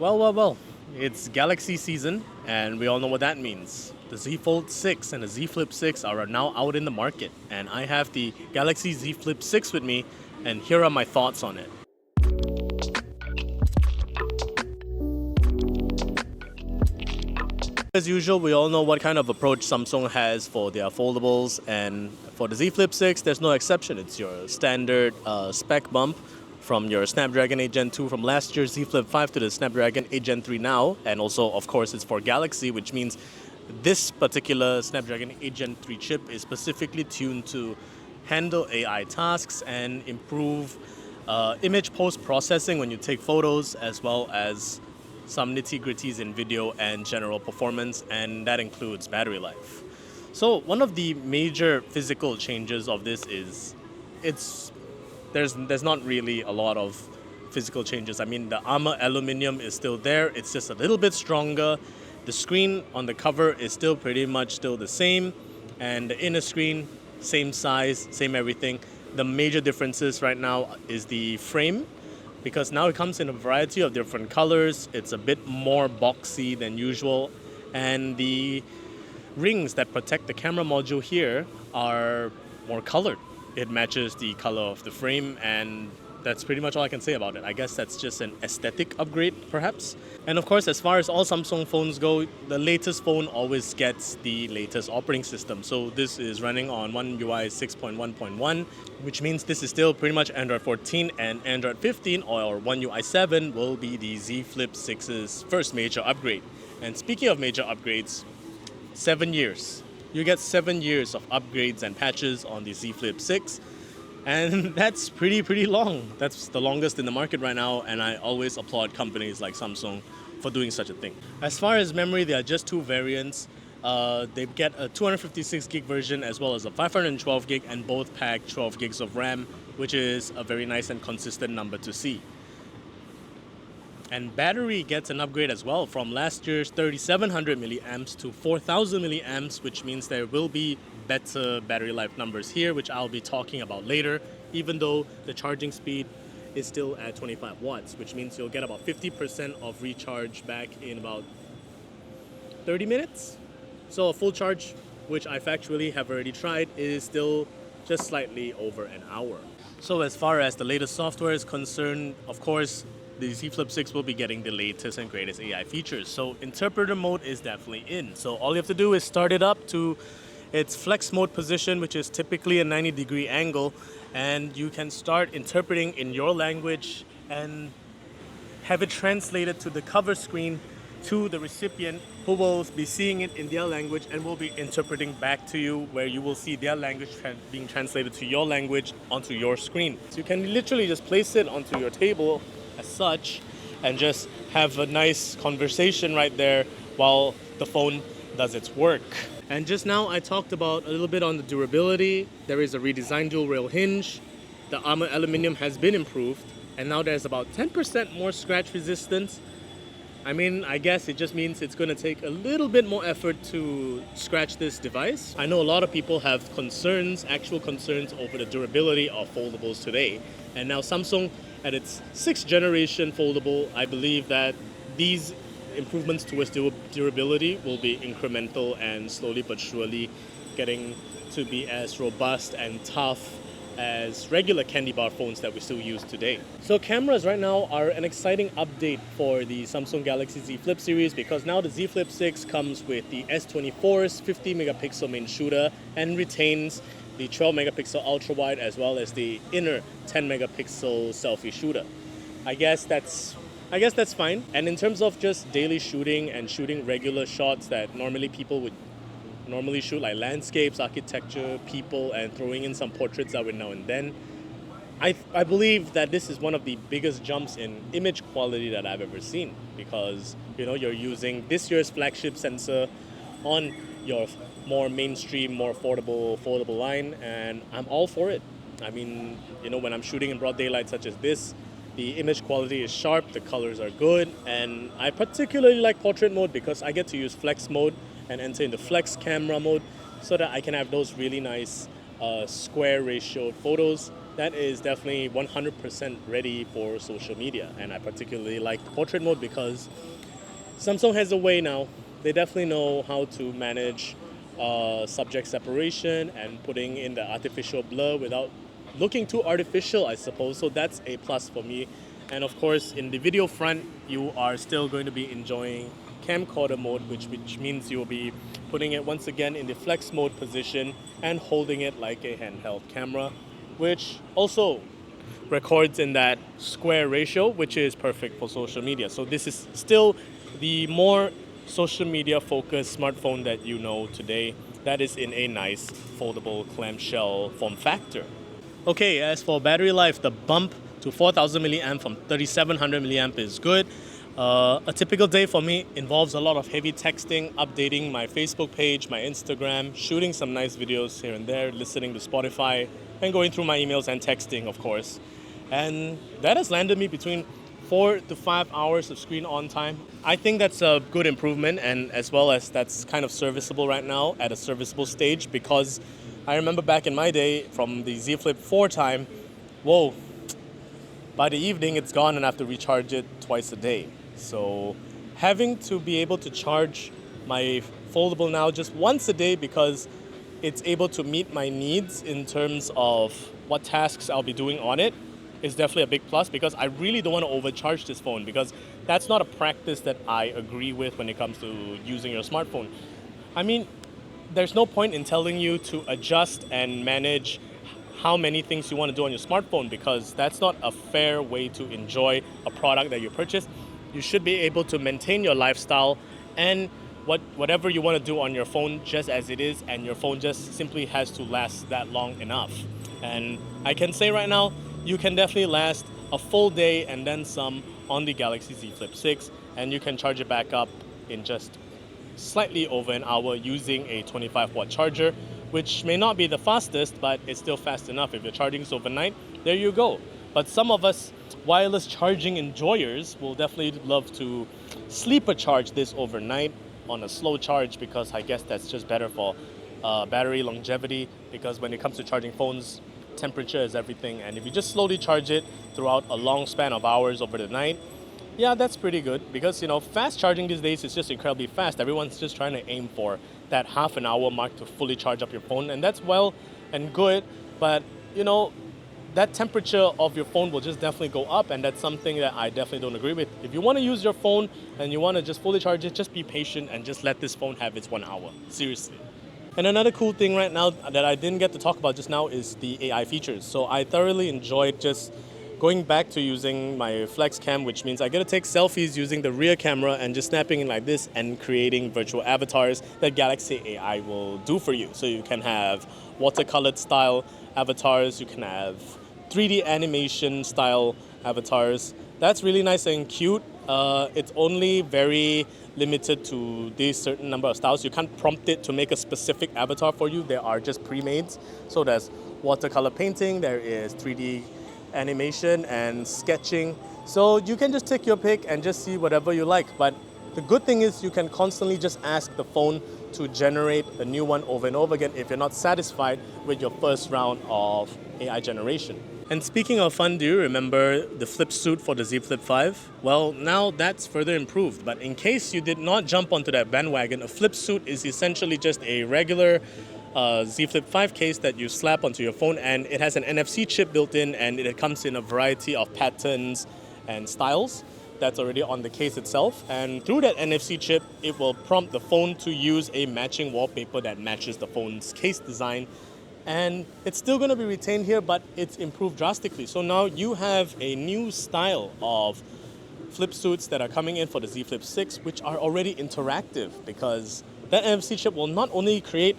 Well. It's Galaxy season, and we all know what that means. The Z Fold 6 and the Z Flip 6 are now out in the market, and I have the Galaxy Z Flip 6 with me, and here are my thoughts on it. As usual, we all know what kind of approach Samsung has for their foldables, and for the Z Flip 6, there's no exception. It's your standard spec bump from your Snapdragon 8 Gen 2 from last year's Z Flip 5 to the Snapdragon 8 Gen 3 now, and also, of course, it's for Galaxy, which means this particular Snapdragon 8 Gen 3 chip is specifically tuned to handle AI tasks and improve image post-processing when you take photos, as well as some nitty-gritties in video and general performance, and that includes battery life. So one of the major physical changes of this is there's not really a lot of physical changes. I mean, the armor aluminum is still there. It's just a little bit stronger. The screen on the cover is still pretty much still the same, and the inner screen, same size, same everything. The major differences right now is the frame, because now it comes in a variety of different colors. It's a bit more boxy than usual, and the rings that protect the camera module here are more colored. It matches the color of the frame, and that's pretty much all I can say about it. I guess that's just an aesthetic upgrade, perhaps. And of course, as far as all Samsung phones go, the latest phone always gets the latest operating system. So this is running on OneUI 6.1.1, which means this is still pretty much Android 14, and Android 15 or OneUI 7 will be the Z Flip 6's first major upgrade. And speaking of major upgrades, 7 years. You get 7 years of upgrades and patches on the Z Flip 6. And that's pretty long. That's the longest in the market right now, and I always applaud companies like Samsung for doing such a thing. As far as memory, there are just two variants. They get a 256 gig version as well as a 512 gig, and both pack 12 gigs of RAM, which is a very nice and consistent number to see. And battery gets an upgrade as well from last year's 3700 milliamps to 4000 milliamps, which means there will be better battery life numbers here, which I'll be talking about later, even though the charging speed is still at 25 watts, which means you'll get about 50% of recharge back in about 30 minutes. So a full charge, which I factually have already tried, is still just slightly over an hour. So as far as the latest software is concerned, of course, the Z Flip 6 will be getting the latest and greatest AI features. So interpreter mode is definitely in. So all you have to do is start it up to its flex mode position, which is typically a 90-degree angle, and you can start interpreting in your language and have it translated to the cover screen to the recipient, who will be seeing it in their language and will be interpreting back to you, where you will see their language being translated to your language onto your screen. So you can literally just place it onto your table as such and just have a nice conversation right there while the phone does its work. And just now I talked about a little bit on the durability. There is a redesigned dual rail hinge. The armor aluminum has been improved, and now there's about 10% more scratch resistance. I mean, I guess it just means it's going to take a little bit more effort to scratch this device. I know a lot of people have concerns, actual concerns over the durability of foldables today. And now Samsung, at its 6th generation foldable, I believe that these improvements towards durability will be incremental and slowly but surely getting to be as robust and tough as regular candy bar phones that we still use today. So cameras right now are an exciting update for the Samsung Galaxy Z Flip series, because now the Z Flip 6 comes with the S24's 50 megapixel main shooter and retains the 12 megapixel ultra wide as well as the inner 10 megapixel selfie shooter. I guess that's fine. And in terms of just daily shooting and shooting regular shots that normally people would normally shoot, like landscapes, architecture, people, and throwing in some portraits every now and then, I believe that this is one of the biggest jumps in image quality that I've ever seen, because you're using this year's flagship sensor on your more mainstream, more affordable foldable line, and I'm all for it. I mean, when I'm shooting in broad daylight such as this, the image quality is sharp, the colors are good, and I particularly like portrait mode because I get to use flex mode and enter into flex camera mode so that I can have those really nice square ratio photos that is definitely 100% ready for social media. And I particularly like the portrait mode because Samsung has a way now. They definitely know how to manage subject separation and putting in the artificial blur without looking too artificial, I suppose. So that's a plus for me. And of course, in the video front, you are still going to be enjoying camcorder mode, which means you'll be putting it once again in the flex mode position and holding it like a handheld camera, which also records in that square ratio, which is perfect for social media. So this is still the more social media focused smartphone that you know today. That is in a nice foldable clamshell form factor. Okay, as for battery life, the bump to 4000 milliamp from 3700 milliamp is good. A typical day for me involves a lot of heavy texting, updating my Facebook page, my Instagram, shooting some nice videos here and there, listening to Spotify, and going through my emails and texting, of course. And that has landed me between 4 to 5 hours of screen on time. I think that's a good improvement, and as well as that's kind of serviceable right now at a serviceable stage, because I remember back in my day from the Z Flip 4 time, whoa, by the evening it's gone and I have to recharge it twice a day. So having to be able to charge my foldable now just once a day because it's able to meet my needs in terms of what tasks I'll be doing on it is definitely a big plus, because I really don't want to overcharge this phone, because that's not a practice that I agree with when it comes to using your smartphone. I mean, there's no point in telling you to adjust and manage how many things you want to do on your smartphone, because that's not a fair way to enjoy a product that you purchase. You should be able to maintain your lifestyle and whatever you want to do on your phone just as it is, and your phone just simply has to last that long enough. And I can say right now, you can definitely last a full day and then some on the Galaxy Z Flip 6, and you can charge it back up in just slightly over an hour using a 25-watt charger, which may not be the fastest, but it's still fast enough. If you're charging this overnight, there you go. But some of us wireless charging enjoyers will definitely love to sleeper charge this overnight on a slow charge, because I guess that's just better for battery longevity, because when it comes to charging phones, temperature is everything, and if you just slowly charge it throughout a long span of hours over the night, yeah, that's pretty good, because fast charging these days is just incredibly fast. Everyone's just trying to aim for that half an hour mark to fully charge up your phone, and that's well and good, but that temperature of your phone will just definitely go up, and that's something that I definitely don't agree with. If you want to use your phone and you want to just fully charge it, just be patient and just let this phone have its 1 hour. Seriously. And another cool thing right now that I didn't get to talk about just now is the AI features. So I thoroughly enjoyed just going back to using my flex cam, which means I get to take selfies using the rear camera and just snapping in like this and creating virtual avatars that Galaxy AI will do for you. So you can have watercolored style avatars, you can have 3D animation style avatars. That's really nice and cute. It's only very limited to these certain number of styles. You can't prompt it to make a specific avatar for you. There are just pre-mades. So there's watercolor painting, there is 3D animation and sketching. So you can just take your pick and just see whatever you like. But the good thing is you can constantly just ask the phone to generate a new one over and over again if you're not satisfied with your first round of AI generation. And speaking of fun, do you remember the flip suit for the Z Flip 5? Well, now that's further improved. But in case you did not jump onto that bandwagon, a flip suit is essentially just a regular Z Flip 5 case that you slap onto your phone, and it has an NFC chip built in, and it comes in a variety of patterns and styles that's already on the case itself. And through that NFC chip, it will prompt the phone to use a matching wallpaper that matches the phone's case design. And it's still going to be retained here, but it's improved drastically. So now you have a new style of flip suits that are coming in for the Z Flip 6, which are already interactive, because that NFC chip will not only create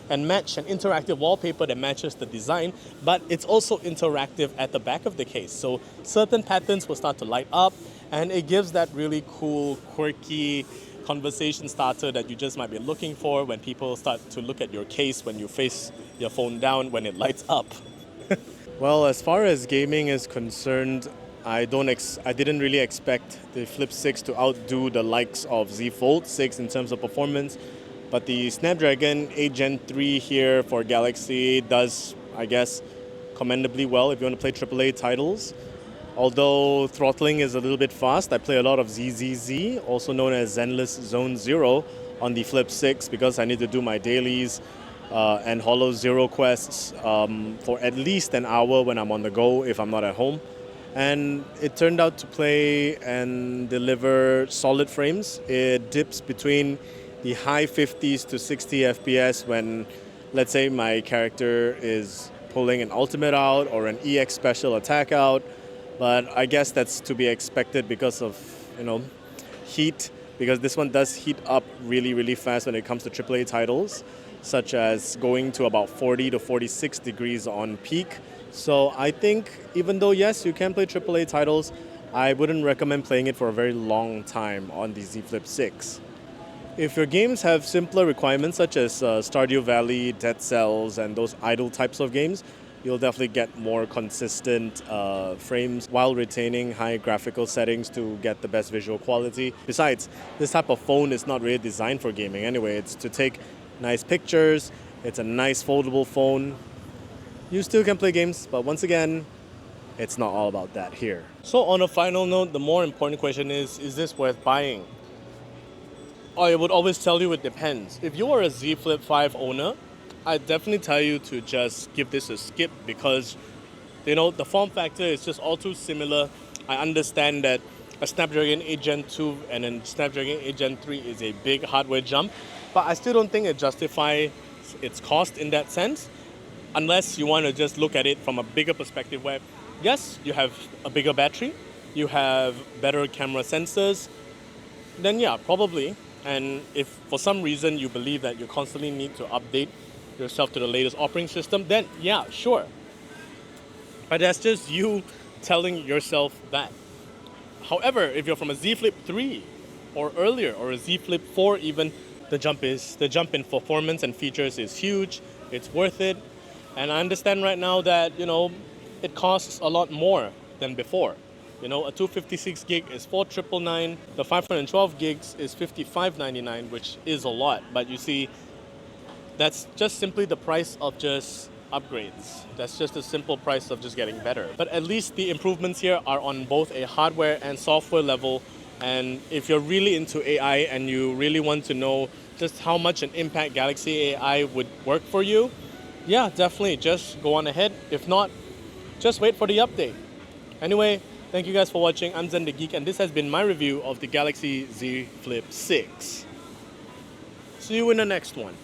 and match an interactive wallpaper that matches the design, but it's also interactive at the back of the case. So certain patterns will start to light up, and it gives that really cool, quirky conversation starter that you just might be looking for when people start to look at your case when you face your phone down when it lights up. Well, as far as gaming is concerned, I didn't really expect the Flip 6 to outdo the likes of Z Fold 6 in terms of performance, but the Snapdragon 8 Gen 3 here for Galaxy does, I guess, commendably well if you want to play AAA titles. Although throttling is a little bit fast, I play a lot of ZZZ, also known as Zenless Zone Zero, on the Flip 6 because I need to do my dailies and Hollow Zero quests for at least an hour when I'm on the go if I'm not at home. And it turned out to play and deliver solid frames. It dips between the high 50s to 60 FPS when, let's say, my character is pulling an ultimate out or an EX special attack out. But I guess that's to be expected because of, heat, because this one does heat up really, really fast when it comes to AAA titles, such as going to about 40 to 46 degrees on peak. So I think even though, yes, you can play AAA titles, I wouldn't recommend playing it for a very long time on the Z Flip 6. If your games have simpler requirements such as Stardew Valley, Dead Cells, and those idle types of games, you'll definitely get more consistent frames while retaining high graphical settings to get the best visual quality. Besides, this type of phone is not really designed for gaming anyway. It's to take nice pictures. It's a nice foldable phone. You still can play games, but once again, it's not all about that here. So on a final note, the more important question is this worth buying? I would always tell you it depends. If you are a Z Flip 5 owner, I definitely tell you to just give this a skip because, the form factor is just all too similar. I understand that a Snapdragon 8 Gen 2 and a Snapdragon 8 Gen 3 is a big hardware jump, but I still don't think it justifies its cost in that sense, unless you want to just look at it from a bigger perspective where, yes, you have a bigger battery, you have better camera sensors, then yeah, probably. And if for some reason you believe that you constantly need to update yourself to the latest operating system, then yeah, sure. But that's just you telling yourself that. However, if you're from a Z Flip 3 or earlier, or a Z Flip 4 even, the jump in performance and features is huge. It's worth it. And I understand right now that, it costs a lot more than before. A 256 gig is $4,999. The 512 gigs is $5,599, which is a lot. But you see, that's just simply the price of just upgrades. That's just the simple price of just getting better. But at least the improvements here are on both a hardware and software level. And if you're really into AI and you really want to know just how much an impact Galaxy AI would work for you, yeah, definitely just go on ahead. If not, just wait for the update. Anyway, thank you guys for watching. I'm Zen the Geek, and this has been my review of the Galaxy Z Flip 6. See you in the next one.